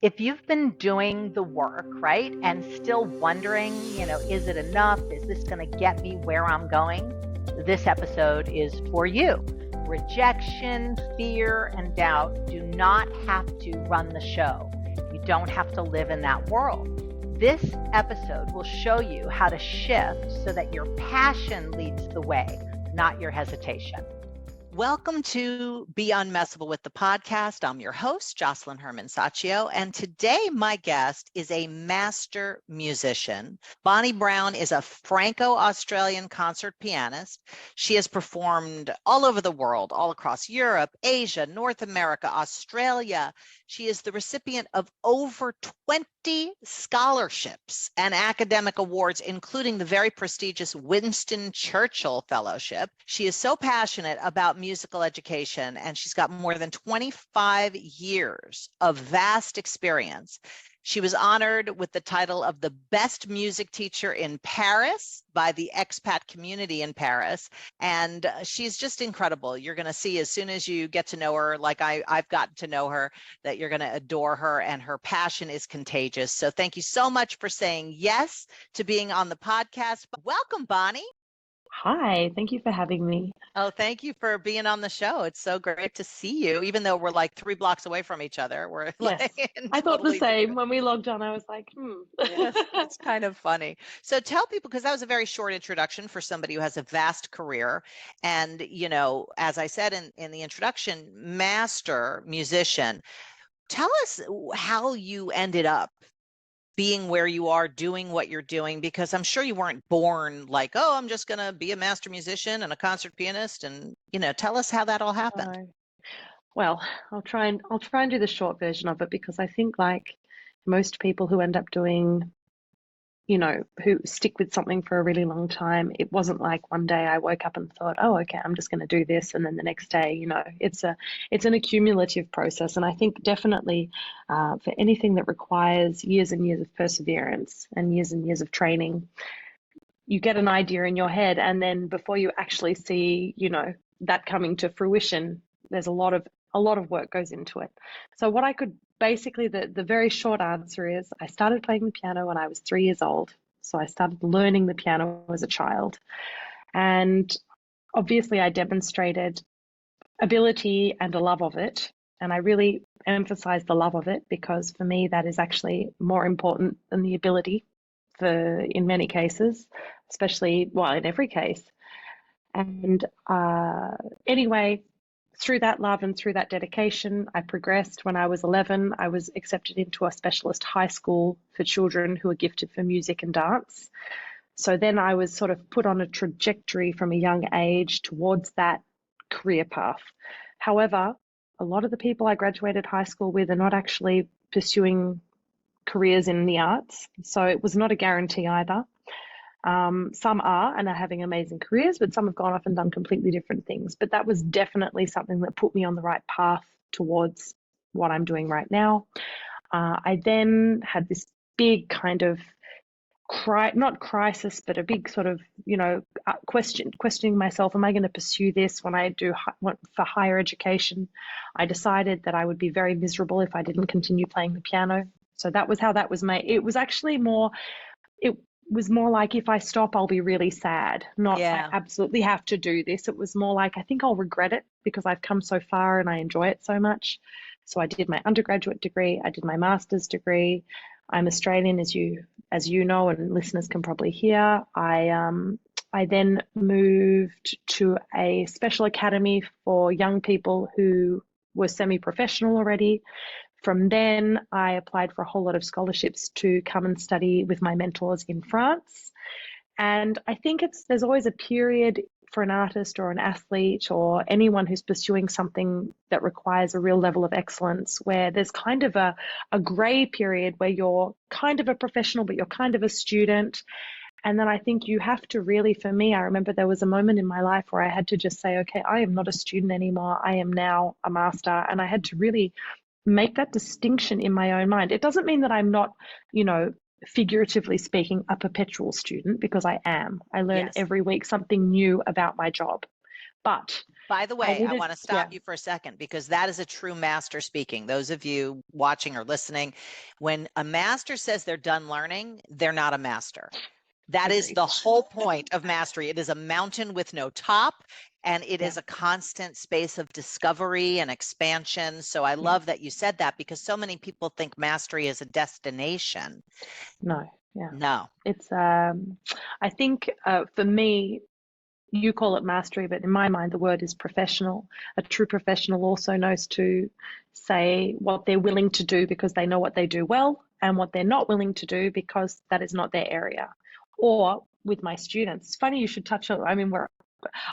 If you've been doing the work, right, and still wondering, is it enough? Is this going to get me where I'm going? This episode is for you. Rejection, fear, and doubt do not have to run the show. You don't have to live in that world. This episode will show you how to shift so that your passion leads the way, not your hesitation. Welcome to Be Unmessable with the podcast. I'm your host, Jocelyn Herman-Saccio, and today my guest is a master musician. Bonnie Brown is a Franco-Australian concert pianist. She has performed all over the world, all across Europe, Asia, North America, Australia. She is the recipient of over 20 scholarships and academic awards, including the very prestigious Winston Churchill Fellowship. She is so passionate about musical education, and she's got more than 25 years of vast experience. She was honored with the title of the best music teacher in Paris by the expat community in Paris. And she's just incredible. You're going to see as soon as you get to know her, like I've gotten to know her, that you're going to adore her, and her passion is contagious. So thank you so much for saying yes to being on the podcast. Welcome, Bonnie. Hi, thank you for having me. Oh, thank you for being on the show. It's so great to see you, even though we're like 3 blocks away from each other. We're Yes, I thought the same. When we logged on, I was like, Yes, it's kind of funny. So tell people, because that was a very short introduction for somebody who has a vast career. And, as I said in the introduction, master musician. Tell us how you ended up being where you are, doing what you're doing, because I'm sure you weren't born like, oh, I'm just going to be a master musician and a concert pianist. And, tell us how that all happened. Well, I'll try and do the short version of it, because I think like most people who end up doing, who stick with something for a really long time, it wasn't like one day I woke up and thought, oh, okay, I'm just going to do this. And then the next day, it's an accumulative process. And I think definitely for anything that requires years and years of perseverance and years of training, you get an idea in your head. And then before you actually see, that coming to fruition, there's a lot of work goes into it. So what I could basically, the very short answer is I started playing the piano when I was 3 years old. So I started learning the piano as a child. And obviously I demonstrated ability and a love of it. And I really emphasize the love of it, because for me, that is actually more important than the ability in many cases, especially, well, in every case. And anyway, through that love and through that dedication, I progressed. When I was 11, I was accepted into a specialist high school for children who are gifted for music and dance. So then I was sort of put on a trajectory from a young age towards that career path. However, a lot of the people I graduated high school with are not actually pursuing careers in the arts. So it was not a guarantee either. Some are and are having amazing careers, but some have gone off and done completely different things. But that was definitely something that put me on the right path towards what I'm doing right now. I then had this big kind of not crisis, but a big sort of, questioning myself. Am I going to pursue this when I went for higher education? I decided that I would be very miserable if I didn't continue playing the piano. So that was how that was made. It was actually was more like, if I stop, I'll be really sad. I absolutely have to do this. It was more like, I think I'll regret it because I've come so far and I enjoy it so much. So I did my undergraduate degree. I did my master's degree. I'm Australian, as you know, and listeners can probably hear. I then moved to a special academy for young people who were semi-professional already. From then, I applied for a whole lot of scholarships to come and study with my mentors in France. And I think there's always a period for an artist or an athlete or anyone who's pursuing something that requires a real level of excellence, where there's kind of a gray period where you're kind of a professional, but you're kind of a student. And then I think you have to really, for me, I remember there was a moment in my life where I had to just say, okay, I am not a student anymore. I am now a master. And I had to really make that distinction in my own mind. It doesn't mean that I'm not, figuratively speaking, a perpetual student, because I am. I learn every week something new about my job. But By the I way, I needed, want to yeah, stop you for a second because that is a true master speaking. Those of you watching or listening, when a master says they're done learning, they're not a master. That is agreed. the whole point of mastery. It is a mountain with no top, and it Yeah. is a constant space of discovery and expansion. So I Yeah. love that you said that because so many people think mastery is a destination. No, yeah. No. It's, I think for me, you call it mastery, but in my mind, the word is professional. A true professional also knows to say what they're willing to do because they know what they do well, and what they're not willing to do because that is not their area. Or with my students, it's funny you should touch on, I mean, we're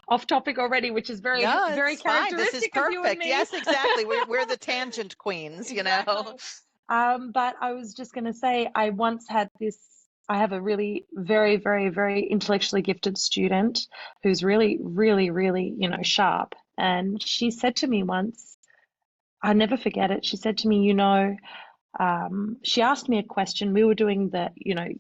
off topic already, which is very, No, very it's fine. This is characteristic of you and perfect. me. Yes, exactly. We're the tangent queens, you know. Exactly. But I was just going to say, I once had this, I have a really very, very, very intellectually gifted student who's really, really, really, sharp. And she said to me once, I never forget it. She said to me, she asked me a question. We were doing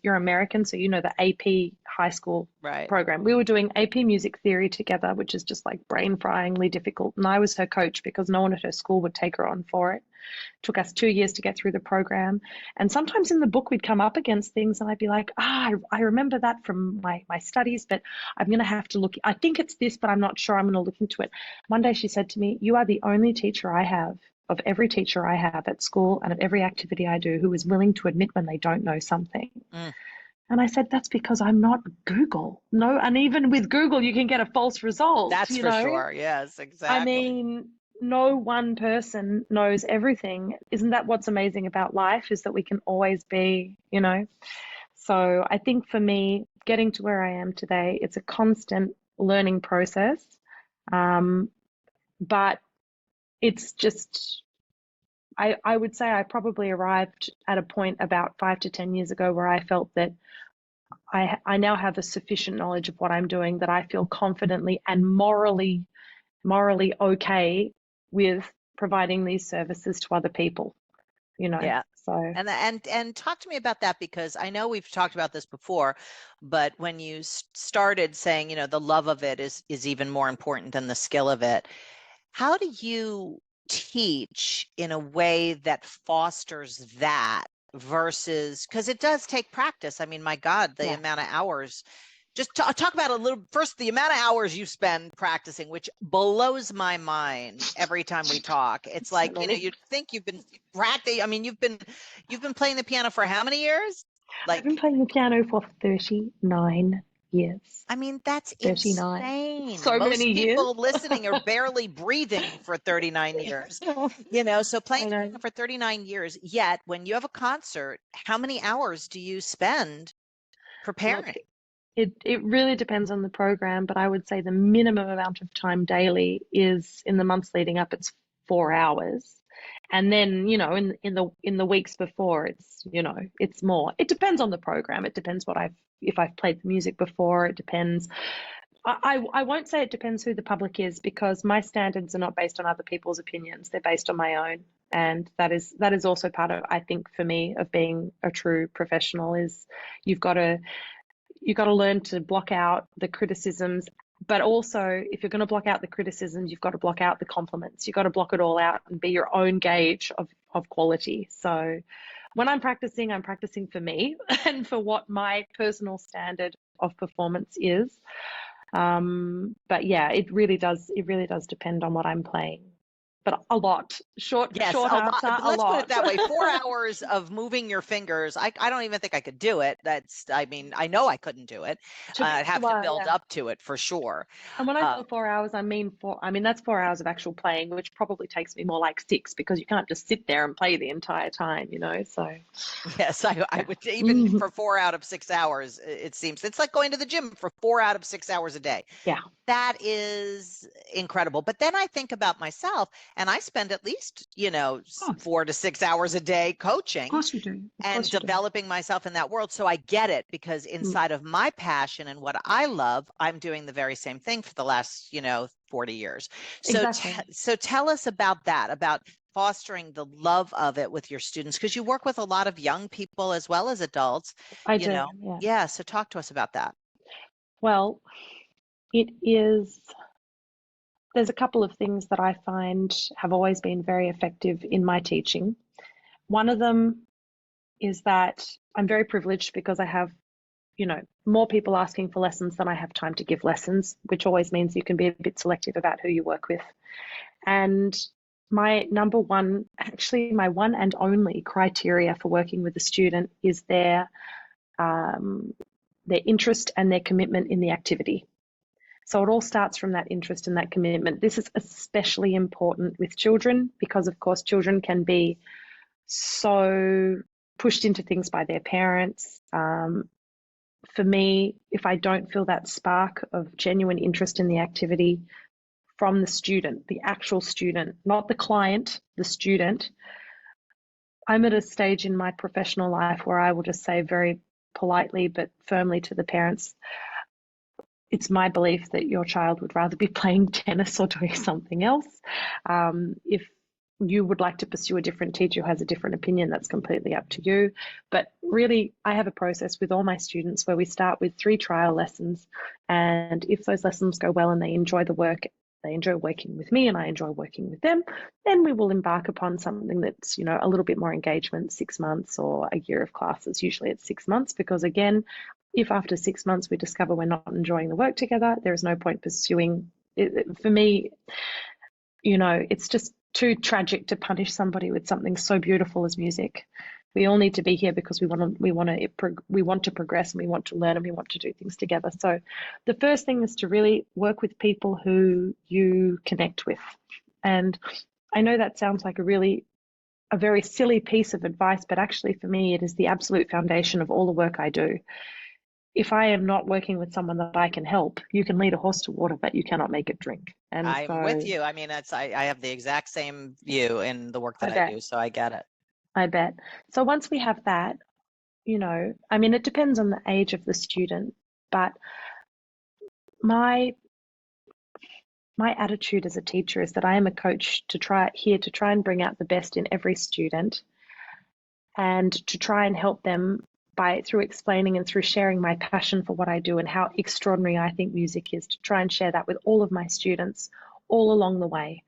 you're American, so the AP high school Right. program. We were doing AP music theory together, which is just like brain fryingly difficult. And I was her coach because no one at her school would take her on for it. Took us 2 years to get through the program. And sometimes in the book, we'd come up against things and I'd be like, I remember that from my studies, but I'm going to have to look. I think it's this, but I'm not sure. I'm going to look into it. One day she said to me, you are the only teacher I have, of every teacher I have at school and at every activity I do, who is willing to admit when they don't know something. Mm. And I said, that's because I'm not Google. No, and even with Google, you can get a false result. That's for sure. Yes, exactly. I mean, no one person knows everything. Isn't that what's amazing about life, is that we can always be, So I think for me, getting to where I am today, it's a constant learning process. But it's just, I would say I probably arrived at a point about 5 to 10 years ago where I felt that I now have a sufficient knowledge of what I'm doing that I feel confidently and morally okay with providing these services to other people, Yeah. So And talk to me about that, because I know we've talked about this before, but when you started saying, the love of it is even more important than the skill of it, how do you teach in a way that fosters that versus, because it does take practice. I mean, my God, the yeah. amount of hours. Just talk about a little first, the amount of hours you spend practicing, which blows my mind every time we talk. It's like, you'd think you've been practicing. I mean, you've been playing the piano for how many years? I've been playing the piano for 39 years. I mean, that's 39. insane. So Most many people years. listening are barely breathing for 39 years. So playing piano for 39 years. Yet when you have a concert, how many hours do you spend preparing? Look, it really depends on the program, but I would say the minimum amount of time daily is, in the months leading up, it's 4 hours. And then, in the weeks before, it's more. It depends on the program. It depends if I've played the music before. It depends. I won't say it depends who the public is, because my standards are not based on other people's opinions. They're based on my own. And that is also part of, I think, for me, of being a true professional, is you've got to learn to block out the criticisms. But also, if you're going to block out the criticisms, you've got to block out the compliments. You've got to block it all out and be your own gauge of quality. So when I'm practicing for me and for what my personal standard of performance is. But yeah, it really does depend on what I'm playing. But a lot. Short answer, a Let's lot. put it that way. 4 hours of moving your fingers. I don't even think I could do it. I know I couldn't do it. I'd have to build up to it for sure. And when I say 4 hours, I mean that's 4 hours of actual playing, which probably takes me more like 6, because you can't just sit there and play the entire time, So yes, I would, even for 4 out of 6 hours, it seems it's like going to the gym for 4 out of 6 hours a day. Yeah. That is incredible. But then I think about myself, and I spend at least, 4 to 6 hours a day coaching. Of course you do. And developing myself in that world. So I get it, because inside of my passion and what I love, I'm doing the very same thing for the last, 40 years. So, exactly. So tell us about that, about fostering the love of it with your students, because you work with a lot of young people as well as adults. I do. Yeah. So talk to us about that. Well, it is there's a couple of things that I find have always been very effective in my teaching. One of them is that I'm very privileged because I have, more people asking for lessons than I have time to give lessons, which always means you can be a bit selective about who you work with. And my number one, actually my one and only criteria for working with a student is their interest and their commitment in the activity. So it all starts from that interest and that commitment. This is especially important with children because, of course, children can be so pushed into things by their parents. For me, if I don't feel that spark of genuine interest in the activity from the student, the actual student, not the client, the student, I'm at a stage in my professional life where I will just say very politely but firmly to the parents, it's my belief that your child would rather be playing tennis or doing something else. If you would like to pursue a different teacher who has a different opinion, that's completely up to you. But really, I have a process with all my students where we start with 3 trial lessons. And if those lessons go well and they enjoy the work, they enjoy working with me and I enjoy working with them, then we will embark upon something that's, a little bit more engagement, 6 months or a year of classes. Usually it's 6 months because, again, if after 6 months we discover we're not enjoying the work together, there is no point pursuing it. For me, it's just too tragic to punish somebody with something so beautiful as music. We all need to be here because we want to progress and we want to learn and we want to do things together. So the first thing is to really work with people who you connect with. And I know that sounds like a very silly piece of advice, but actually for me, it is the absolute foundation of all the work I do. If I am not working with someone that I can help, you can lead a horse to water, but you cannot make it drink. And I'm with you. I mean, I have the exact same view in the work that I do, so I get it. I bet. So once we have that, it depends on the age of the student, but my attitude as a teacher is that I am a coach to try and bring out the best in every student and to try and help them through explaining and through sharing my passion for what I do and how extraordinary I think music is, to try and share that with all of my students all along the way.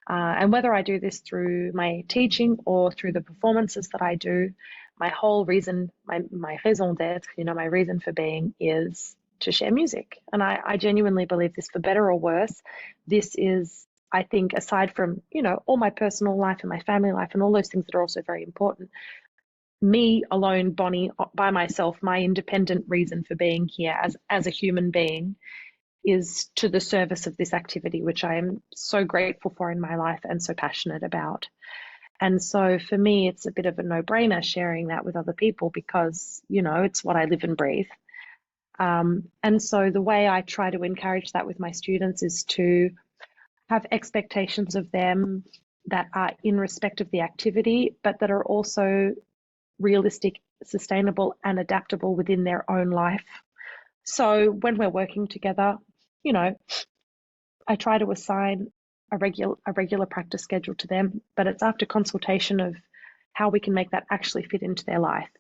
And whether I do this through my teaching or through the performances that I do, my whole reason, my raison d'être, my reason for being is to share music. And I genuinely believe this, for better or worse. This is, I think, aside from, all my personal life and my family life and all those things that are also very important, me alone, Bonnie, by myself, my independent reason for being here as a human being is to the service of this activity, which I am so grateful for in my life and so passionate about. And so for me, it's a bit of a no-brainer sharing that with other people because, it's what I live and breathe. And so the way I try to encourage that with my students is to have expectations of them that are in respect of the activity, but that are also realistic, sustainable, and adaptable within their own life. So when we're working together, I try to assign a regular practice schedule to them, but it's after consultation of how we can make that actually fit into their life.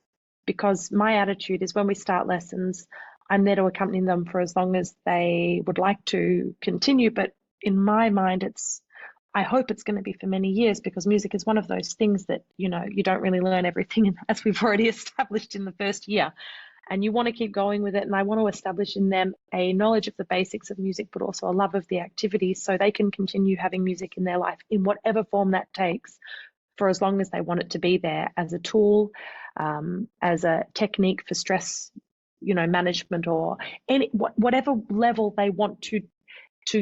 Because my attitude is when we start lessons, I'm there to accompany them for as long as they would like to continue. But in my mind, I hope it's going to be for many years, because music is one of those things that, you don't really learn everything, as we've already established, in the first year. And you want to keep going with it. And I want to establish in them a knowledge of the basics of music, but also a love of the activity, so they can continue having music in their life in whatever form that takes, for as long as they want it to be there as a tool, as a technique for stress, management, or whatever level they want to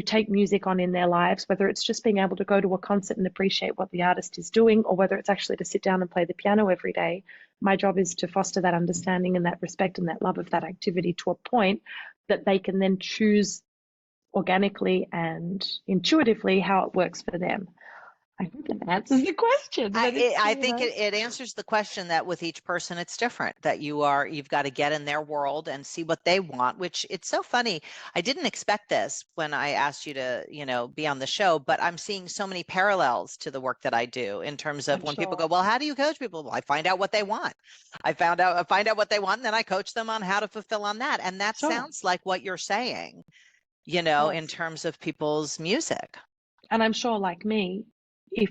take music on in their lives, whether it's just being able to go to a concert and appreciate what the artist is doing, or whether it's actually to sit down and play the piano every day. My job is to foster that understanding and that respect and that love of that activity to a point that they can then choose organically and intuitively how it works for them. I think that answers the question. I think it answers the question that with each person, it's different, that you've got to get in their world and see what they want, which it's so funny. I didn't expect this when I asked you to, be on the show, but I'm seeing so many parallels to the work that I do in terms of when people go, well, how do you coach people? Well, I find out what they want. I find out what they want, and then I coach them on how to fulfill on that. And that sounds like what you're saying, in terms of people's music. And I'm sure, like me, if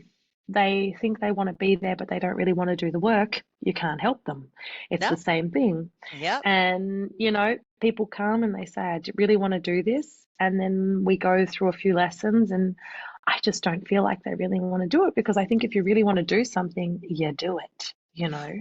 they think they want to be there, but they don't really want to do the work, you can't help them. It's the No. same thing. Yep. And, people come and they say, I really want to do this. And then we go through a few lessons, and I just don't feel like they really want to do it, because I think if you really want to do something, you do it.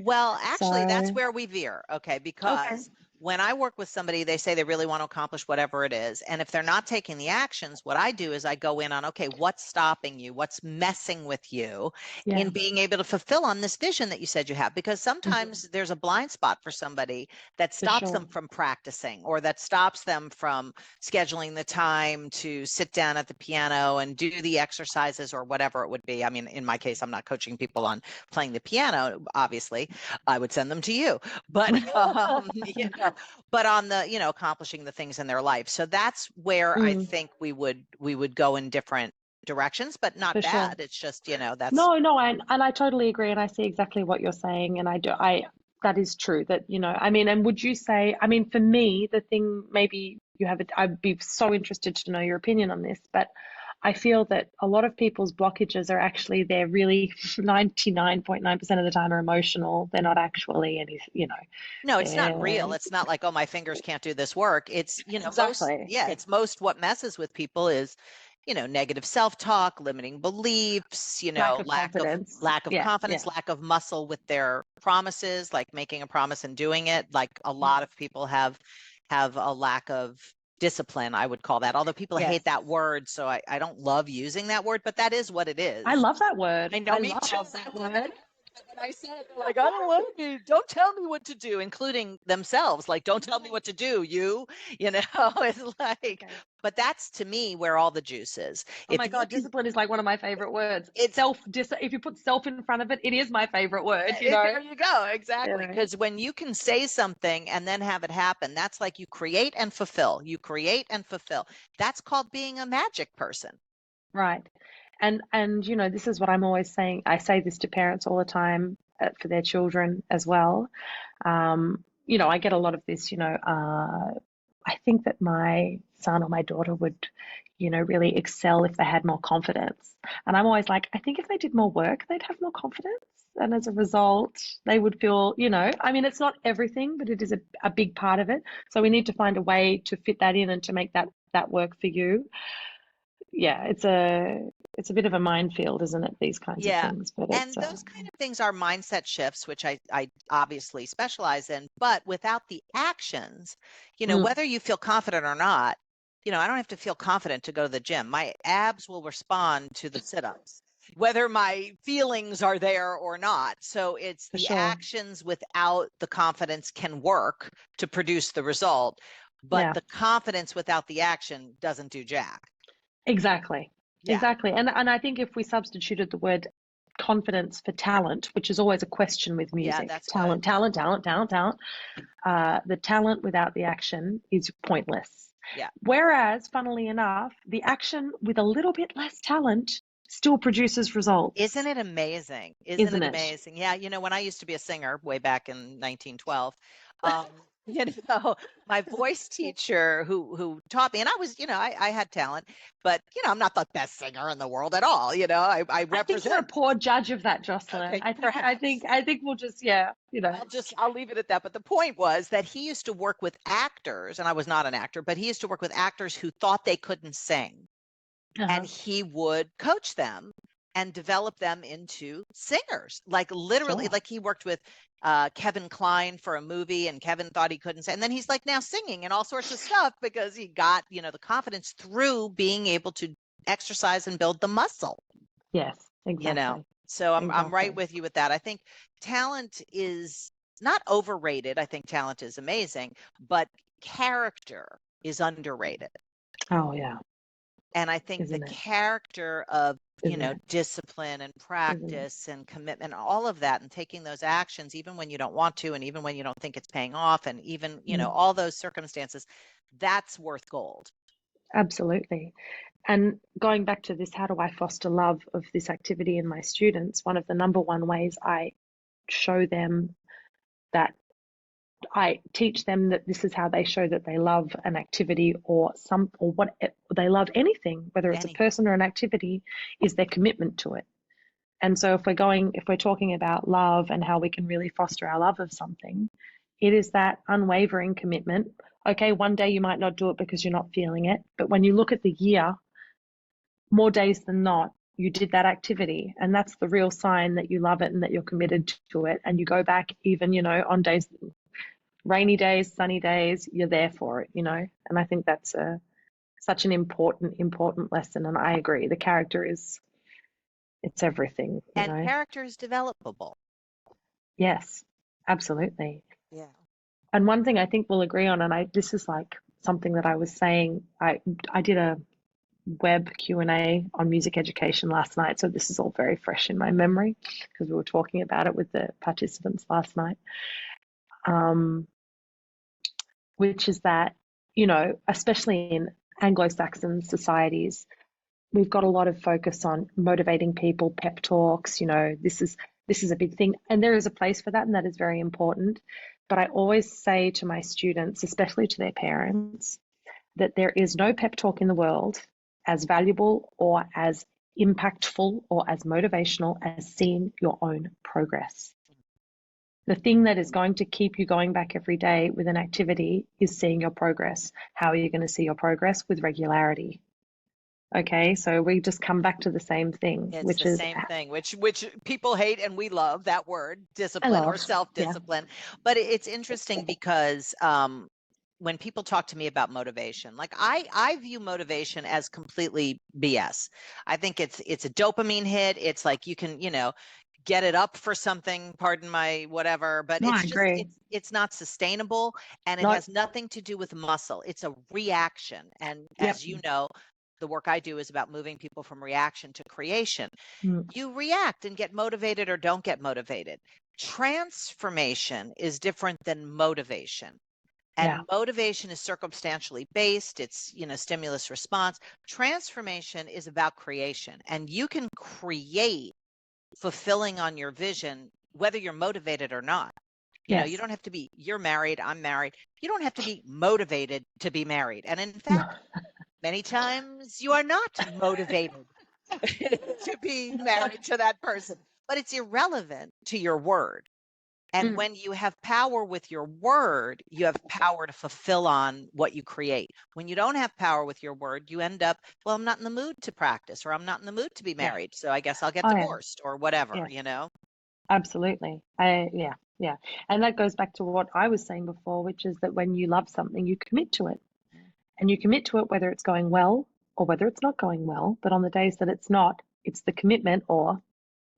Well, actually, that's So, where we veer, okay? okay, Because when I work with somebody, they say they really want to accomplish whatever it is. And if they're not taking the actions, what I do is I go in on, okay, what's stopping you? What's messing with you yeah, in being able to fulfill on this vision that you said you have? Because sometimes there's a blind spot for somebody that for stops sure. them from practicing, or that stops them from scheduling the time to sit down at the piano and do the exercises or whatever it would be. I mean, in my case, I'm not coaching people on playing the piano, obviously. I would send them to you, but but on the, accomplishing the things in their life. So that's where I Mm, think we would go in different directions, but not for sure. bad. It's just, that's No, and I totally agree, and I see exactly what you're saying, and that is true. That I mean, and would you say, I mean, for me, the thing, maybe you have it. I'd be so interested to know your opinion on this, but I feel that a lot of people's blockages are actually, they're really 99.9% of the time are emotional. They're not actually no, it's not they're real. It's not like, oh, my fingers can't do this work. It's, exactly, yeah, yeah, it's most what messes with people is, negative self-talk, limiting beliefs, lack of lack of confidence. lack of Yeah, yeah, confidence, lack of muscle with their promises, like making a promise and doing it. Like a lot of people have a lack of discipline, I would call that. Although people yes. hate that word, so I don't love using that word, but that is what it I is. love that word. I know, I me too. love that word. And I said, like, I don't want to, don't tell me what to do, including themselves. Like, don't tell me what to do, it's like, Okay. but that's to me where all the juice is. Oh If my you God, can, discipline is like one of my favorite words. it's, If you put self in front of it, it is my favorite word, there you go. You Exactly. know. Because when you can say something and then have it happen, that's like you create and fulfill. You create and fulfill. That's called being a magic person. Right. And this is what I'm always saying. I say this to parents all the time, for their children as well. I get a lot of this, I think that my son or my daughter would, really excel if they had more confidence. And I'm always like, I think if they did more work, they'd have more confidence. And as a result, they would feel, I mean, it's not everything, but it is a big part of it. So we need to find a way to fit that in and to make that work for you. Yeah, it's a bit of a minefield, isn't it? These kinds of Yeah. things, but it's And those kind of things are mindset shifts, which I obviously specialize in. But without the actions, mm, whether you feel confident or not, I don't have to feel confident to go to the gym. My abs will respond to the sit-ups, whether my feelings are there or not. So it's for the sure. actions without the confidence can work to produce the result, but Yeah, the confidence without the action doesn't do jack. exactly. Yeah. Exactly. And I think if we substituted the word confidence for talent, which is always a question with Yeah, music, that's good. the talent without the action is pointless. Yeah. Whereas, funnily enough, the action with a little bit less talent still produces results, Isn't it amazing? Isn't isn't it it? amazing? Yeah, when I used to be a singer way back in 1912, um, you know, my voice teacher who taught me, and I was, I had talent, but I'm not the best singer in the world at all. I I think you're a represent. poor judge of that, Jocelyn. Okay, I think I perhaps. think I think we'll just, yeah, I'll leave it at that. But the point was that he used to work with actors, and I was not an actor, but he used to work with actors who thought they couldn't sing, and uh-huh. he would coach them and develop them into singers. Like literally, Sure. like he worked with Kevin Kline for a movie, and Kevin thought he couldn't sing, and then he's like now singing and all sorts of stuff because he got the confidence through being able to exercise and build the muscle. Yes, you know exactly. so I'm right Exactly. with you with that. I think talent is not overrated. I think talent is amazing, but character is underrated. Oh yeah, And I think the isn't it? character of, Isn't it? discipline and Isn't it? practice and commitment, all of that, and taking those actions, even when you don't want to, and even when you don't think it's paying off, and even, Mm, all those circumstances, that's worth gold. absolutely. And going back to this, how do I foster love of this activity in my students? One of the number one ways I show them that I teach them that this is how they show that they love an activity or what they love anything, whether it's a person or an activity, is their commitment to it. And so if we're talking about love and how we can really foster our love of something, it is that unwavering commitment. Okay, one day you might not do it because you're not feeling it, but when you look at the year, more days than not, you did that activity, and that's the real sign that you love it and that you're committed to it. And you go back even, on days, rainy days, sunny days, you're there for it, And I think that's such an important lesson. And I agree, the character it's everything, and character is developable. Yes, absolutely. Yeah. And one thing I think we'll agree on, and this is like something that I was saying, I did a web Q&A on music education last night, so this is all very fresh in my memory because we were talking about it with the participants last night, which is that, especially in Anglo-Saxon societies, we've got a lot of focus on motivating people, pep talks, this is a big thing, and there is a place for that, and that is very important. But I always say to my students, especially to their parents, that there is no pep talk in the world as valuable or as impactful or as motivational as seeing your own progress. The thing that is going to keep you going back every day with an activity is seeing your progress. How are you going to see your progress? With regularity. Okay, so we just come back to the same thing, which people hate and we love that word, discipline or self-discipline. Yeah. But it's interesting because when people talk to me about motivation, like I view motivation as completely BS. I think it's a dopamine hit. It's like you can, get it up for something, pardon my whatever, but it's not sustainable, and it has nothing to do with muscle. It's a reaction. And as you know, the work I do is about moving people from reaction to creation. You react and get motivated or don't get motivated. Transformation is different than motivation. And motivation is circumstantially based. It's, stimulus response. Transformation is about creation. And you can create fulfilling on your vision, whether you're motivated or not. You don't have to be, you're married, I'm married. You don't have to be motivated to be married. And in fact, many times you are not motivated to be married to that person, but it's irrelevant to your word. And when you have power with your word, you have power to fulfill on what you create. When you don't have power with your word, you end up, well, I'm not in the mood to practice, or I'm not in the mood to be married. So I guess I'll get divorced or whatever, Absolutely. Yeah. And that goes back to what I was saying before, which is that when you love something, you commit to it. And you commit to it whether it's going well or whether it's not going well. But on the days that it's not, it's the commitment, or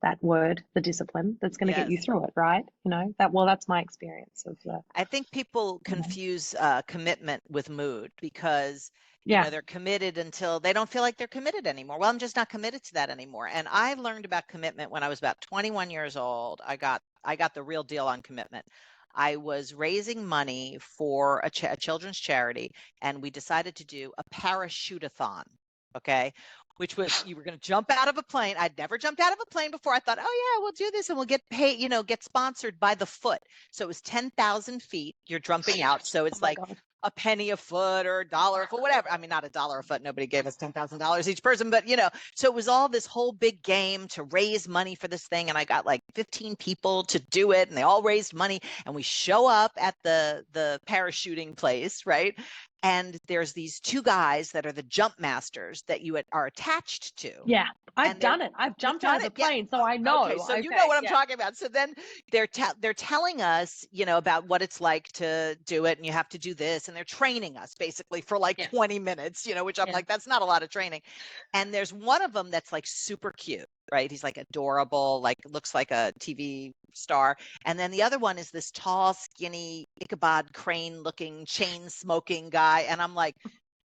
that word, the discipline, that's going to get you through it, right? That's my experience of I think people confuse commitment with mood, because they're committed until they don't feel like they're committed anymore. Well, I'm just not committed to that anymore. And I learned about commitment when I was about 21 years old. I got the real deal on commitment. I was raising money for a children's charity, and we decided to do a parachute-a-thon, okay? Which was, you were going to jump out of a plane. I'd never jumped out of a plane before. I thought, oh yeah, we'll do this and we'll get paid, get sponsored by the foot. So it was 10,000 feet you're jumping out. So it's a penny a foot or $1 a foot, whatever. I mean, not $1 a foot. Nobody gave us $10,000 each person, but so it was all this whole big game to raise money for this thing. And I got like 15 people to do it, and they all raised money, and we show up at the parachuting place, right? And there's these two guys that are the jump masters that you are attached to. Yeah, I've done it. I've jumped out of a plane, so I know. Okay, so you know what I'm talking about. So then they're telling us, about what it's like to do it, and you have to do this, and they're training us basically for like 20 minutes, which I'm like, that's not a lot of training. And there's one of them that's like super cute, right? He's like adorable, like looks like a TV star. And then the other one is this tall, skinny, Ichabod Crane looking, chain smoking guy. And I'm like,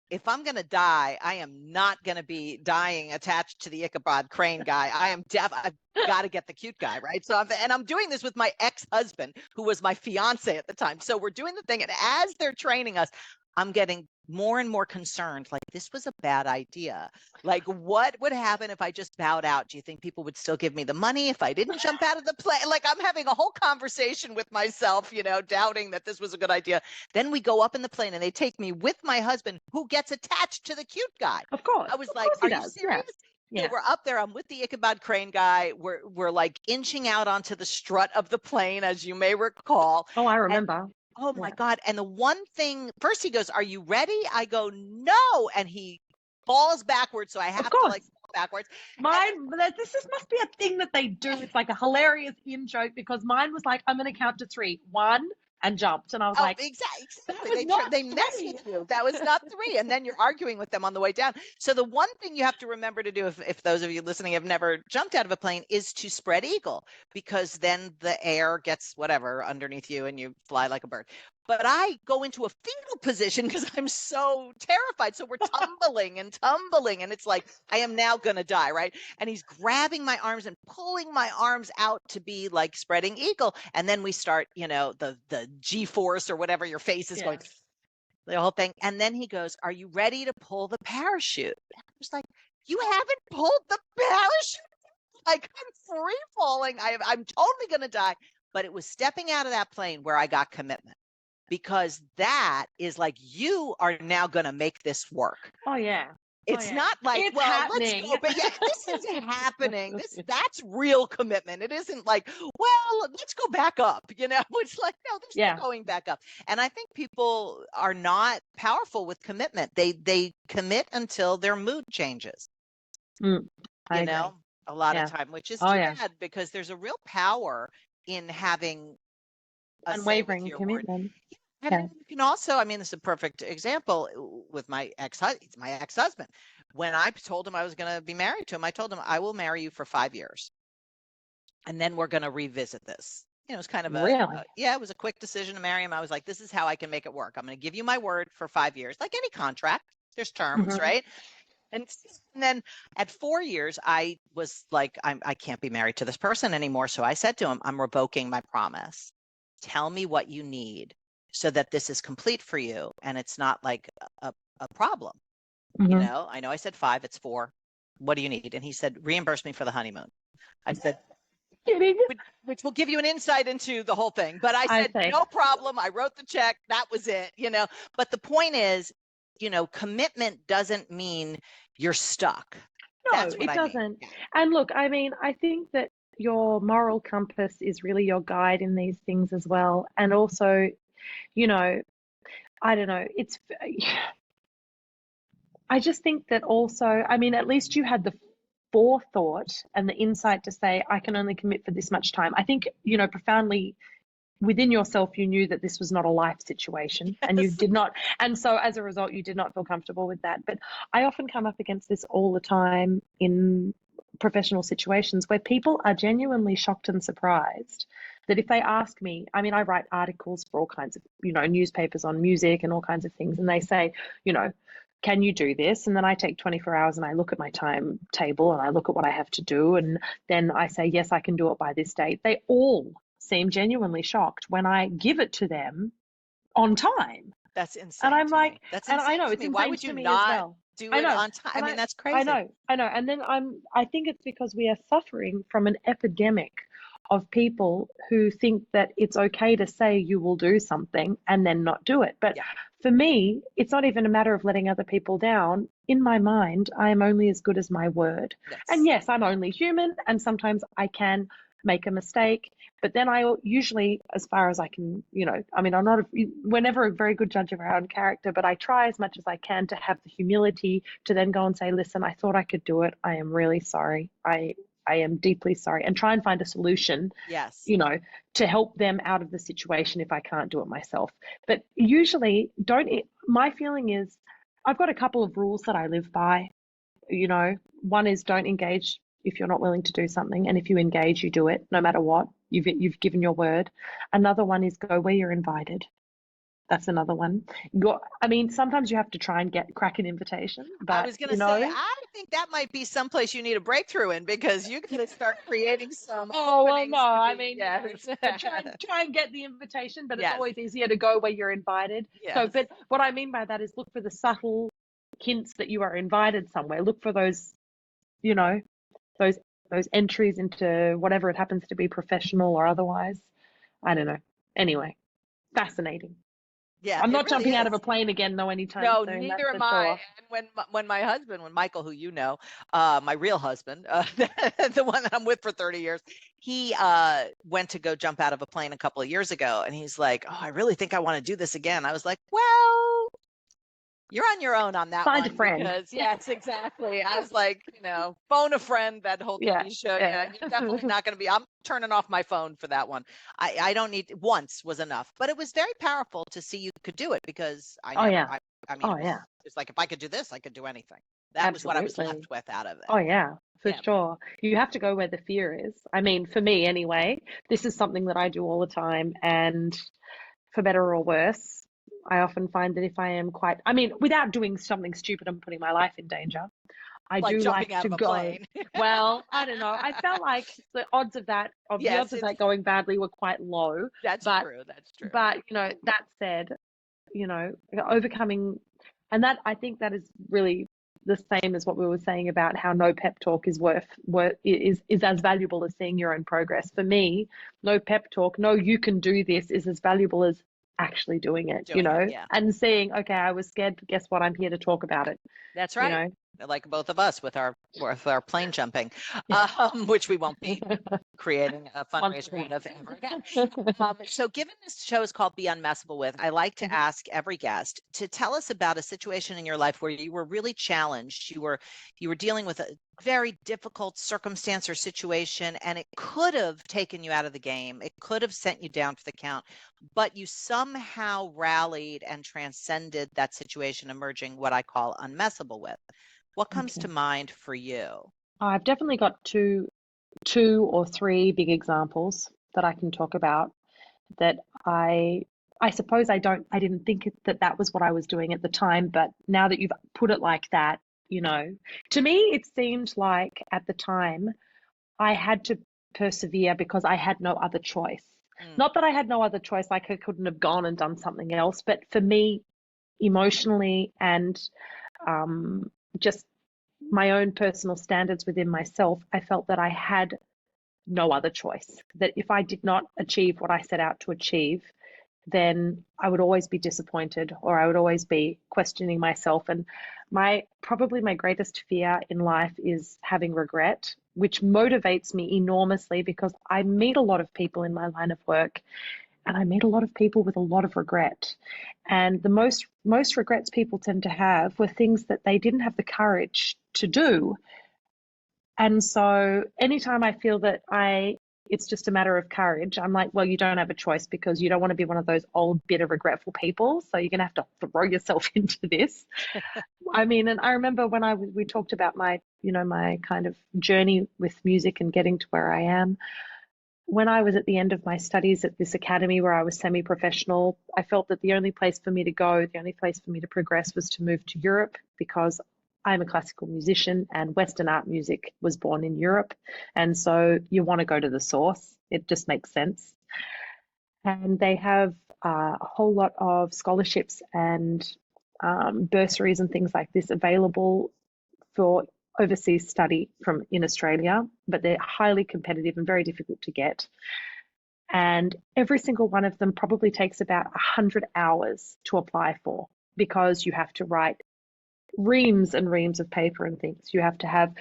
if I'm going to die, I am not going to be dying attached to the Ichabod Crane guy. I've got to get the cute guy, right? So I'm doing this with my ex-husband, who was my fiance at the time. So we're doing the thing. And as they're training us, I'm getting more and more concerned, like this was a bad idea. Like, what would happen if I just bowed out? Do you think people would still give me the money if I didn't jump out of the plane? Like, I'm having a whole conversation with myself, doubting that this was a good idea. Then we go up in the plane and they take me with my husband, who gets attached to the cute guy. Of course. I was like, are you serious? Yeah. We're up there. I'm with the Ichabod Crane guy. We're like inching out onto the strut of the plane, as you may recall. Oh, I remember. Oh my God. And the one thing, first he goes, are you ready? I go, no. And he falls backwards. So I have to like fall backwards. This must be a thing that they do. It's like a hilarious in joke, because mine was like, I'm going to count to 3. 1, and jumped. And I was like, exactly. They mess with you. That was not 3. And then you're arguing with them on the way down. So the one thing you have to remember to do, if those of you listening have never jumped out of a plane, is to spread eagle, because then the air gets whatever underneath you and you fly like a bird. But I go into a fetal position because I'm so terrified. So we're tumbling and tumbling. And it's like, I am now going to die, right? And he's grabbing my arms and pulling my arms out to be like spreading eagle. And then we start, the G-force or whatever your face is going, the whole thing. And then he goes, are you ready to pull the parachute? And I was like, you haven't pulled the parachute. Like, I'm free falling. I'm totally going to die. But it was stepping out of that plane where I got commitment. Because that is like, you are now going to make this work. Oh, yeah. It's not like, it's well, happening. let's go. But yeah, this is happening. That's real commitment. It isn't like, well, let's go back up. It's like, no, there's no going back up. And I think people are not powerful with commitment. They commit until their mood changes. A lot of time, which is too bad, because there's a real power in having unwavering commitment. And you can also, this is a perfect example with my ex-husband. When I told him I was going to be married to him, I told him, I will marry you for 5 years. And then we're going to revisit this. It was kind of it was a quick decision to marry him. I was like, this is how I can make it work. I'm going to give you my word for 5 years, like any contract. There's terms, right? And then at 4 years, I was like, I can't be married to this person anymore. So I said to him, I'm revoking my promise. Tell me what you need so that this is complete for you. And it's not like a problem. I know I said 5, it's 4. What do you need? And he said, reimburse me for the honeymoon. I said, which will give you an insight into the whole thing. But I said, no problem. I wrote the check. That was it, But the point is, commitment doesn't mean you're stuck. No, it doesn't. And look, I think that your moral compass is really your guide in these things as well. And also, I don't know, I just think that also, at least you had the forethought and the insight to say, I can only commit for this much time. I think, profoundly within yourself, you knew that this was not a life situation, and you did not. And so as a result, you did not feel comfortable with that. But I often come up against this all the time in professional situations where people are genuinely shocked and surprised that if they ask me, I write articles for all kinds of, newspapers on music and all kinds of things. And they say, can you do this? And then I take 24 hours and I look at my timetable and I look at what I have to do. And then I say, yes, I can do it by this date. They all seem genuinely shocked when I give it to them on time. That's insane. And I'm like, that's and I know it's insane. Why would you to me not as well. Do it on time? That's crazy. I know. And then I think it's because we are suffering from an epidemic of people who think that it's okay to say you will do something and then not do it. But for me, it's not even a matter of letting other people down. In my mind, I am only as good as my word. Yes. And yes, I'm only human, and sometimes I can make a mistake, but then I usually, as far as I can, we're never a very good judge of our own character, but I try as much as I can to have the humility to then go and say, listen, I thought I could do it. I am really sorry. I am deeply sorry, and try and find a solution, to help them out of the situation if I can't do it myself. But usually my feeling is I've got a couple of rules that I live by. One is don't engage if you're not willing to do something. And if you engage, you do it no matter what. You've given your word. Another one is go where you're invited. That's another one. I mean, sometimes you have to try and crack an invitation, I but was going to say, I think that might be someplace you need a breakthrough in, because you're going to start creating some oh well, openings no, to I be, mean, yes. try and get the invitation, but it's Yes. always easier to go where you're invited. So, Yes. but what I mean by that is look for the subtle hints that you are invited somewhere. Look for those, you know, those entries into whatever it happens to be, professional or otherwise. I don't know. Anyway, fascinating. Yeah, I'm it not really jumping out of is. a plane again though anytime No, soon, neither that's for am I. sure. And when my husband, when Michael, who you know, my real husband, the one that I'm with for 30 years, he went to go jump out of a plane a couple of years ago, and he's like, "Oh, I really think I want to do this again." I was like, "Well, you're on your own on that Find a one, friend. because yes, exactly." I was like, phone a friend, that whole Yeah, TV show. yeah. You're definitely not going to be. I'm turning off my phone for that one. I don't need, once was enough, but it was very powerful to see you could do it, because Oh yeah. I mean, Oh yeah. it's like, if I could do this, I could do anything. That was what I was Absolutely. left with out of it. Oh yeah, for Yeah. sure. You have to go where the fear is. I mean, for me anyway, this is something that I do all the time, and for better or worse, I often find that if I am I mean, without doing something stupid and putting my life in danger, I Like do jumping like out to of a go. plane. Well, I don't know. I felt like the Yes, odds of that going badly were quite low. that's But true. That's true. that said, overcoming, and that I think that is really the same as what we were saying about how no pep talk is is as valuable as seeing your own progress. For me, no pep talk, no you can do this, is as valuable as actually doing it, Doing it, yeah. and seeing, okay, I was scared, but guess what? I'm here to talk about it. That's You right. know, Like both of us with our plane jumping, which we won't be creating a fundraiser out of ever again. So given this show is called Be Unmessable With, I like to ask every guest to tell us about a situation in your life where you were really challenged. You were dealing with a very difficult circumstance or situation, and it could have taken you out of the game. It could have sent you down for the count, but you somehow rallied and transcended that situation, emerging what I call unmessable with. What comes to Okay. mind for you? I've definitely got two or three big examples that I can talk about that I suppose I didn't think that was what I was doing at the time, but now that you've put it like that, to me it seemed like at the time I had to persevere because I had no other choice. Not that I had no other choice, like I couldn't have gone and done something else, but for me, emotionally and just my own personal standards within myself, I felt that I had no other choice. That if I did not achieve what I set out to achieve, then I would always be disappointed, or I would always be questioning myself. And probably my greatest fear in life is having regret, which motivates me enormously because I meet a lot of people in my line of work, and I meet a lot of people with a lot of regret. And the most regrets people tend to have were things that they didn't have the courage to do. And so anytime I feel that it's just a matter of courage, I'm like, well, you don't have a choice because you don't want to be one of those old, bitter, regretful people. So you're going to have to throw yourself into this. I mean, and I remember when we talked about my kind of journey with music and getting to where I am. When I was at the end of my studies at this academy where I was semi-professional, I felt that the only place for me to go, the only place for me to progress was to move to Europe, because I'm a classical musician and Western art music was born in Europe. And so you want to go to the source. It just makes sense. And they have a whole lot of scholarships and bursaries and things like this available for overseas study from in Australia, but they're highly competitive and very difficult to get. And every single one of them probably takes about 100 hours to apply for, because you have to write reams and reams of paper and things. You have to have,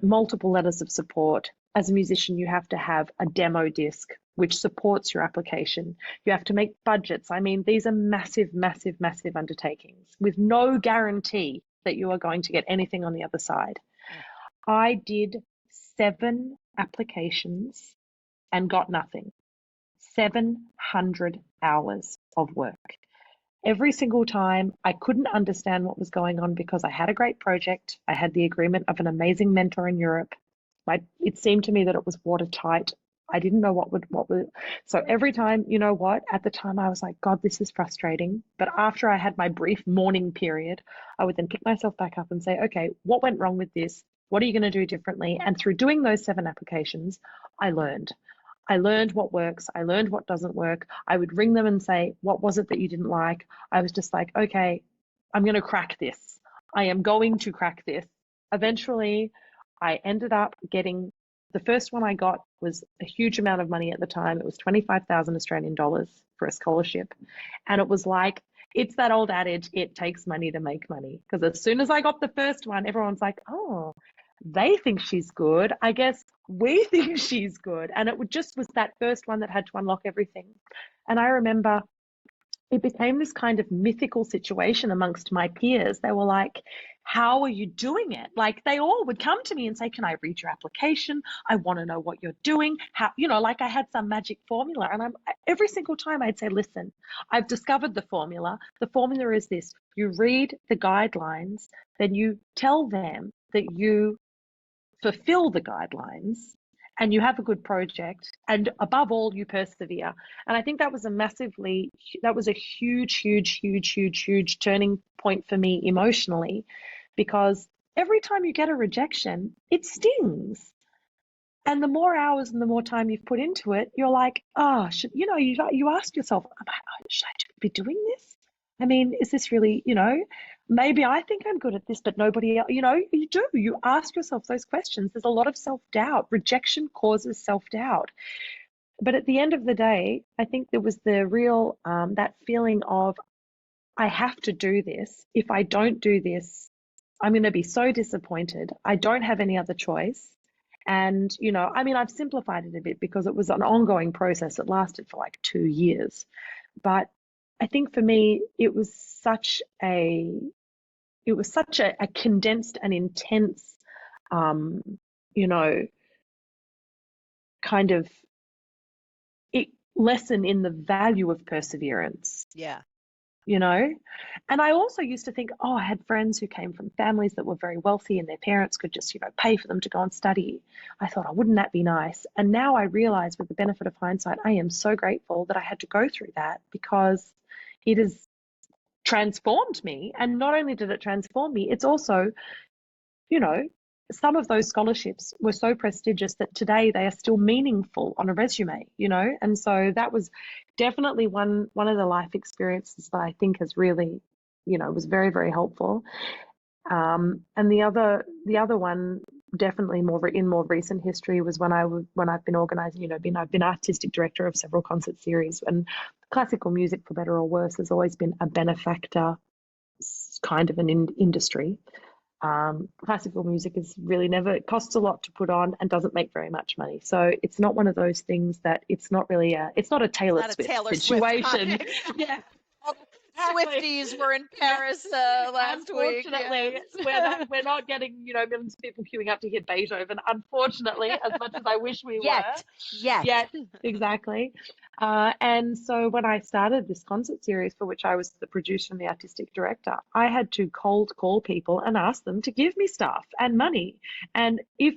multiple letters of support. As a musician, you have to have a demo disc which supports your application. You have to make budgets. I mean, these are massive, massive, massive undertakings with no guarantee that you are going to get anything on the other side. I did 7 applications and got nothing. 700 hours of work. Every single time, I couldn't understand what was going on because I had a great project. I had the agreement of an amazing mentor in Europe. It seemed to me that it was watertight. I didn't know what would. So every time, you know what, at the time I was like, God, this is frustrating. But after I had my brief mourning period, I would then pick myself back up and say, okay, what went wrong with this? What are you going to do differently? And through doing those 7 applications, I learned. I learned what works. I learned what doesn't work. I would ring them and say, what was it that you didn't like? I was just like, okay, I'm going to crack this. I am going to crack this. Eventually, I ended up getting, the first one I got was a huge amount of money at the time. It was 25,000 Australian dollars for a scholarship. And it was like, it's that old adage, it takes money to make money. Because as soon as I got the first one, everyone's like, oh, they think she's good. I guess we think she's good. And it just was that first one that had to unlock everything. And I remember it became this kind of mythical situation amongst my peers. They were like, how are you doing it? Like they all would come to me and say, can I read your application? I want to know what you're doing. How, like I had some magic formula. And every single time I'd say, listen, I've discovered the formula. The formula is this: you read the guidelines, then you tell them that you fulfill the guidelines and you have a good project, and above all, you persevere. And I think that was a huge turning point for me emotionally, because every time you get a rejection, it stings. And the more hours and the more time you've put into it, you're like, you ask yourself, should I be doing this? I mean, is this really, maybe I think I'm good at this, but nobody else, you ask yourself those questions. There's a lot of self-doubt. Rejection causes self-doubt. But at the end of the day, I think there was the real, that feeling of, I have to do this. If I don't do this, I'm going to be so disappointed. I don't have any other choice. And, I've simplified it a bit because it was an ongoing process. It lasted for like 2 years. But I think for me, it was such a condensed and intense, kind of lesson in the value of perseverance. Yeah. And I also used to think, I had friends who came from families that were very wealthy and their parents could just, pay for them to go and study. I thought, wouldn't that be nice? And now I realize, with the benefit of hindsight, I am so grateful that I had to go through that, because it has transformed me. And not only did it transform me, it's also, some of those scholarships were so prestigious that today they are still meaningful on a resume, and so that was definitely one of the life experiences that I think has really, was very, very helpful. And the other one, definitely more recent history, was when I've been organizing, I've been artistic director of several concert series, and classical music, for better or worse, has always been a benefactor kind of an industry. Classical music is really it costs a lot to put on and doesn't make very much money. So it's not one of those things that it's not a Taylor Swift situation. Yeah. Swifties were in Paris last week. Unfortunately, we're not getting, millions of people queuing up to hear Beethoven, unfortunately, as much as I wish we were. Yet, exactly. And so when I started this concert series, for which I was the producer and the artistic director, I had to cold call people and ask them to give me stuff and money. And if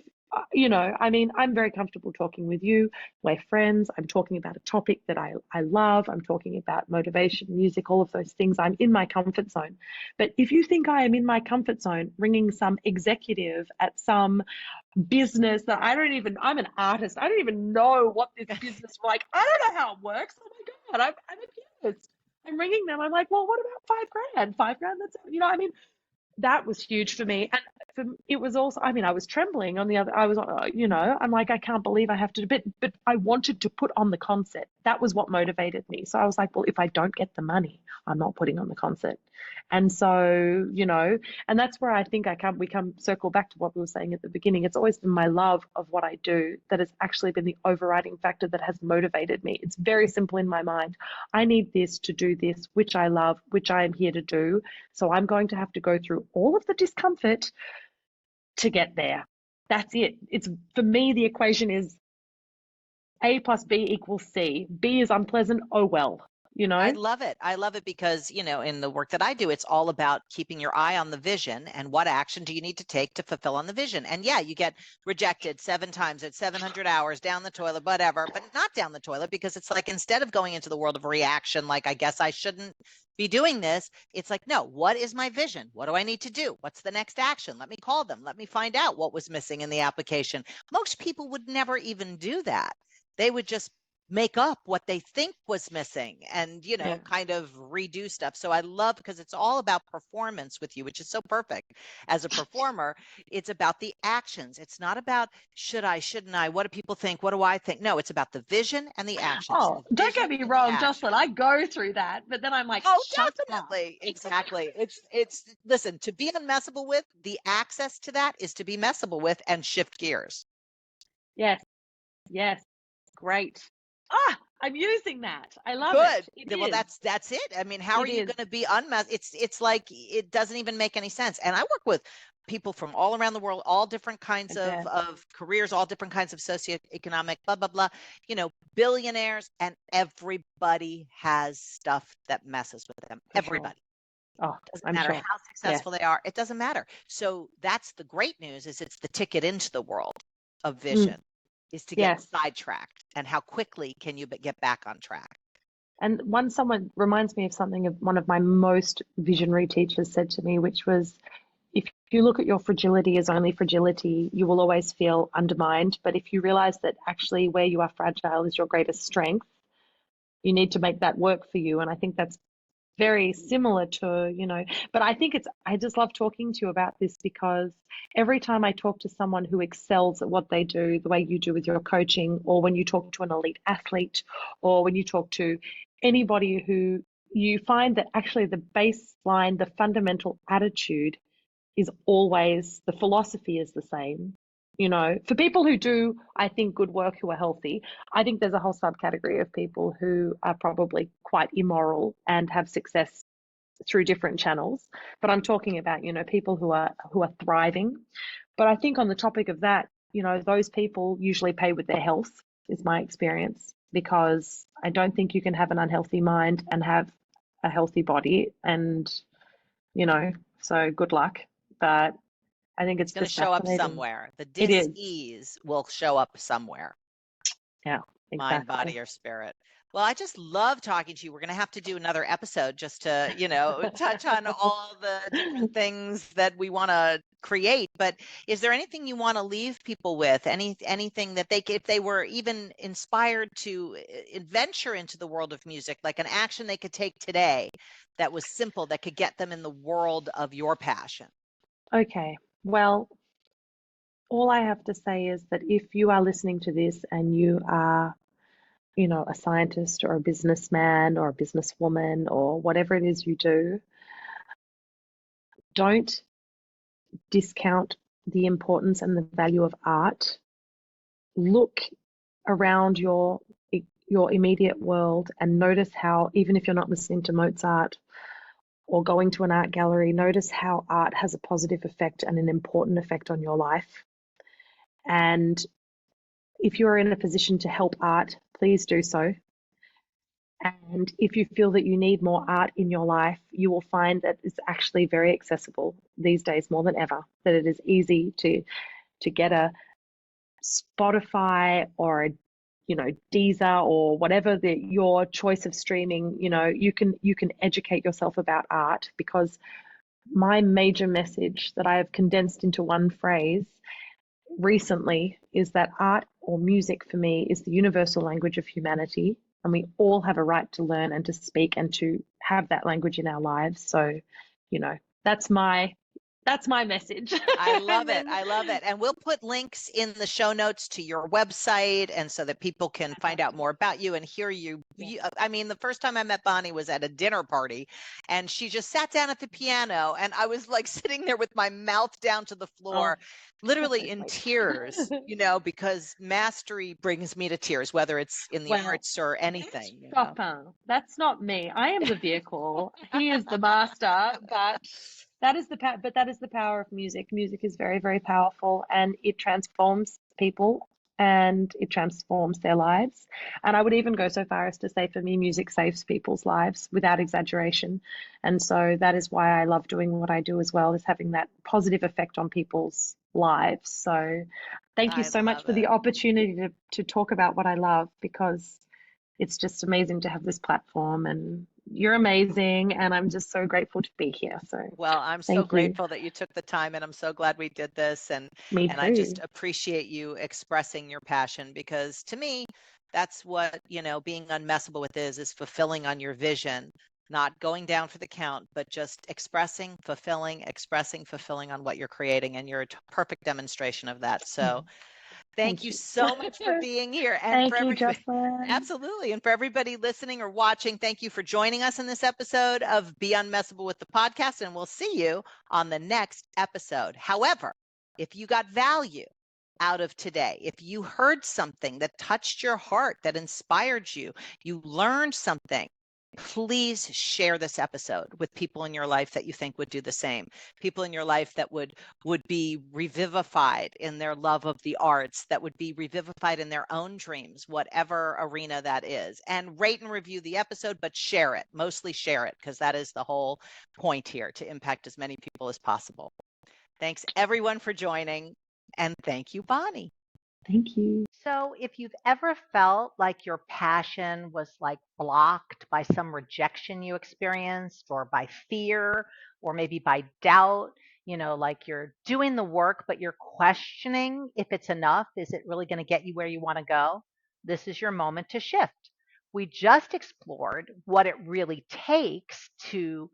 I'm very comfortable talking with you. We're friends. I'm talking about a topic that I love. I'm talking about motivation, music, all of those things. I'm in my comfort zone. But if you think I am in my comfort zone, ringing some executive at some business that I'm an artist. I don't even know what this business, I don't know how it works. Oh my God, I'm a pianist. I'm ringing them. I'm like, well, what about $5,000? $5,000, that's, that was huge for me. And it was also, I was trembling on the other, I'm like, I can't believe I have to, but I wanted to put on the concert. That was what motivated me. So I was like, well, if I don't get the money, I'm not putting on the concert. And so, and that's where I think we come circle back to what we were saying at the beginning. It's always been my love of what I do that has actually been the overriding factor that has motivated me. It's very simple in my mind. I need this to do this, which I love, which I am here to do. So I'm going to have to go through all of the discomfort to get there. That's it. It's, for me, the equation is A plus B equals C. B is unpleasant. Oh, well. you know? I love it. I love it because, in the work that I do, it's all about keeping your eye on the vision and what action do you need to take to fulfill on the vision. And yeah, you get rejected 7 times at 700 hours down the toilet, whatever, but not down the toilet, because it's like, instead of going into the world of reaction, like, I guess I shouldn't be doing this, it's like, no, what is my vision? What do I need to do? What's the next action? Let me call them. Let me find out what was missing in the application. Most people would never even do that. They would just make up what they think was missing and Yeah. kind of redo stuff. So I love, because it's all about performance with you, which is so perfect. As a performer, it's about the actions. It's not about should I, shouldn't I, what do people think, what do I think? No, it's about the vision and the actions. Oh, The don't get vision me and the wrong, action. Jocelyn. I go through that, but then I'm like, Oh, shut up. definitely. Exactly. It's listen, to be unmessable with, the access to that is to be messable with and shift gears. Yes, yes, great. I'm using that. I love Good. it. Well, Is. that's it. I mean, how are It you is. going to be it's like it doesn't even make any sense. And I work with people from all around the world, all different kinds I bet. of careers, all different kinds of socioeconomic, blah, blah, blah, billionaires, and everybody has stuff that messes with them. For sure. Everybody. Oh, Doesn't I'm matter sure. how successful they are. It doesn't matter. So that's the great news, is it's the ticket into the world of vision, is to get Yes. sidetracked, and how quickly can you get back on track. And someone reminds me of something of one of my most visionary teachers said to me, which was, if you look at your fragility as only fragility, you will always feel undermined. But if you realize that actually where you are fragile is your greatest strength, you need to make that work for you. And I think that's very similar to, but I just love talking to you about this, because every time I talk to someone who excels at what they do, the way you do with your coaching, or when you talk to an elite athlete, or when you talk to anybody who you find that actually the baseline, the fundamental attitude is always, the philosophy is the same. For people who do, I think, good work, who are healthy, I think there's a whole subcategory of people who are probably quite immoral and have success through different channels. But I'm talking about, people who are thriving. But I think on the topic of that, those people usually pay with their health, is my experience, because I don't think you can have an unhealthy mind and have a healthy body. And, so good luck. But I think it's going to just show up fascinating. somewhere. The It is. dis-ease will show up somewhere. Yeah, exactly. Mind, body, or spirit. Well, I just love talking to you. We're going to have to do another episode just to, touch on all the different things that we want to create. But is there anything you want to leave people with? Anything that if they were even inspired to venture into the world of music, like an action they could take today that was simple, that could get them in the world of your passion? Okay. Well, all I have to say is that if you are listening to this and you are, a scientist or a businessman or a businesswoman or whatever it is you do, don't discount the importance and the value of art. Look around your immediate world and notice how, even if you're not listening to Mozart or going to an art gallery, notice how art has a positive effect and an important effect on your life. And if you're in a position to help art, please do so. And if you feel that you need more art in your life, you will find that it's actually very accessible these days, more than ever, that it is easy to get a Spotify or a Deezer or whatever your choice of streaming. You can educate yourself about art, because my major message that I have condensed into one phrase recently is that art, or music, for me, is the universal language of humanity, and we all have a right to learn and to speak and to have that language in our lives. So, that's my message. I love it. I love it. And we'll put links in the show notes to your website, and so that people can find out more about you and hear you. I mean, the first time I met Bonnie was at a dinner party, and she just sat down at the piano, and I was like sitting there with my mouth down to the floor, literally in tears, because mastery brings me to tears, whether it's in the arts or anything. Chopin. That's not me. I am the vehicle. He is the master, but that is the power of music. Music is very, very powerful, and it transforms people and it transforms their lives. And I would even go so far as to say, for me, music saves people's lives without exaggeration. And so that is why I love doing what I do as well, is having that positive effect on people's lives. So thank you I so much love for the it. opportunity to talk about what I love, because it's just amazing to have this platform, and you're amazing, and I'm just so grateful to be here. So Well, I'm so thank you. grateful that you took the time, and I'm so glad we did this. Me And I just too. appreciate you expressing your passion, because to me, that's what, being unmessable with is fulfilling on your vision, not going down for the count, but just expressing, fulfilling on what you're creating. And you're a perfect demonstration of that. So thank Thank you you. so much for being here, and for Thank you, everybody. Jocelyn. Absolutely. And for everybody listening or watching, thank you for joining us in this episode of Be Unmessable with the podcast, and we'll see you on the next episode. However, if you got value out of today, if you heard something that touched your heart, that inspired you, you learned something, please share this episode with people in your life that you think would do the same. People in your life that would be revivified in their love of the arts, that would be revivified in their own dreams, whatever arena that is. And rate and review the episode, but share it. Mostly share it, because that is the whole point here, to impact as many people as possible. Thanks everyone for joining, and thank you, Bonnie. Thank you. So, if you've ever felt like your passion was like blocked by some rejection you experienced, or by fear, or maybe by doubt, like you're doing the work, but you're questioning if it's enough, is it really going to get you where you want to go? This is your moment to shift. We just explored what it really takes to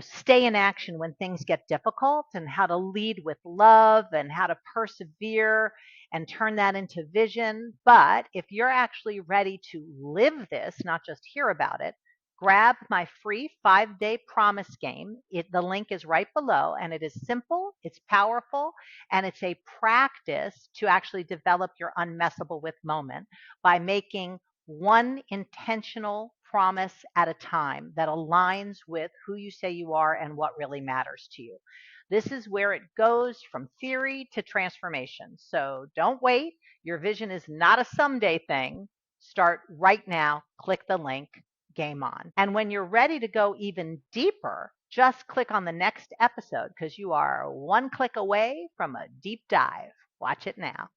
stay in action when things get difficult, and how to lead with love, and how to persevere and turn that into vision. But if you're actually ready to live this, not just hear about it, grab my free 5-day promise game. The link is right below, and it is simple, it's powerful, and it's a practice to actually develop your unmessable with moment by making one intentional promise at a time that aligns with who you say you are and what really matters to you. This is where it goes from theory to transformation. So don't wait. Your vision is not a someday thing. Start right now. Click the link. Game on. And when you're ready to go even deeper, just click on the next episode, because you are one click away from a deep dive. Watch it now.